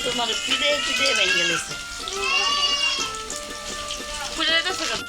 তোমার পিড়ে পিড়ে ভেঙে গেছে পুজো দিতেছে কেন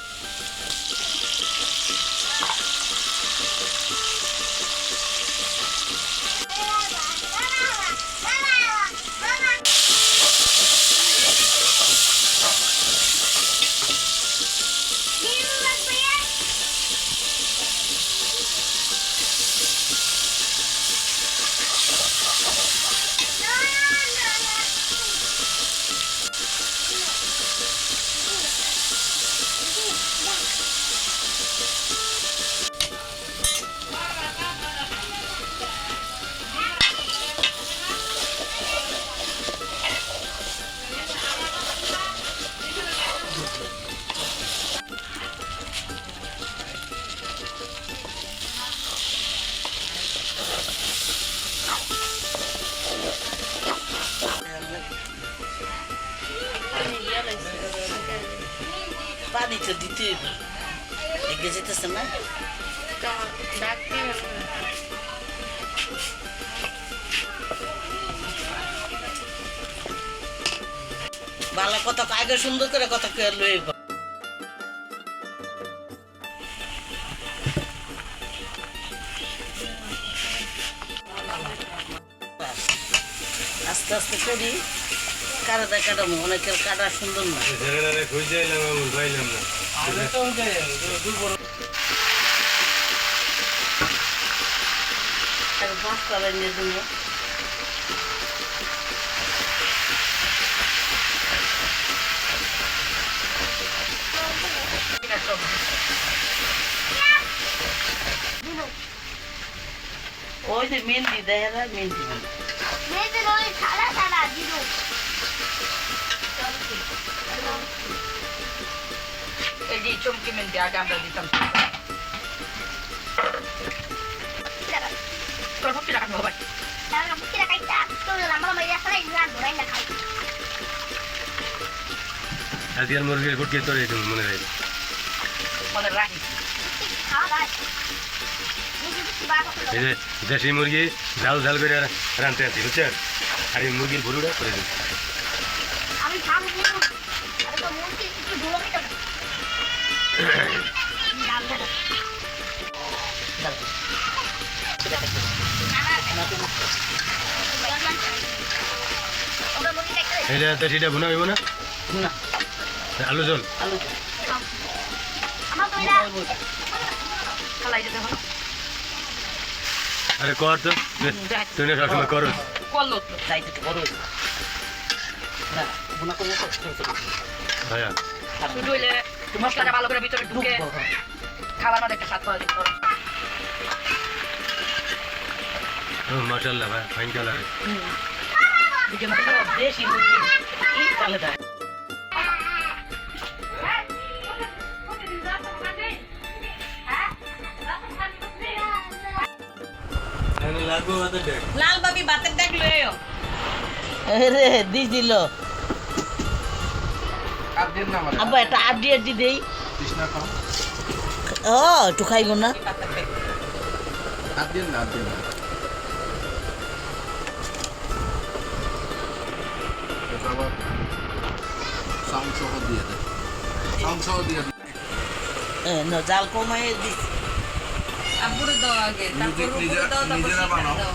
পানি তো দিতে এগিয়ে যেতেছে না বালা কত আগে সুন্দর করে কত লয়ে আস্তে আস্তে করি কাটাটা কাটাবো অনেকের কাটা সুন্দর না বাস করার জন্য ওই যে মেহেন্দি দেয় মেহেন্দি এই যে চমকি মেহেন্দি আগে আমরা দিতাম তোর ভক্তি রাখা ভাই আজকের মুরগির ফুটকে তোর মনে রাখি মনে রাখি এই যে দেশি মুরগি ঝাল ঝাল করে রাঁধতে আছি বুঝছেন আর এই মুরগির ভুরুটা করে দিন এটা দেশিটা ভুনা হইব না আলু ঝোল আরে কর তো তুই না সবসময় করো করলো তো যাইতে বড় ভাইয়া শুধু হইলে মশলাটা ভালো করে ভিতরে ঢুকে খাবার মধ্যে একটা স্বাদ পাওয়া যেত মাশাআল্লাহ ভাই ফাইন কালার দেশি মুরগি কি তাহলে দেয় লাল বাবি বাতের ডাক লইও রে দিস দিল আব্বা এটা আড্ডি দেই ও একটু খাইব না জাল কমাই দিস আব্বুরে দাও আগে তারপর দাও তারপর নিজেরা বানাও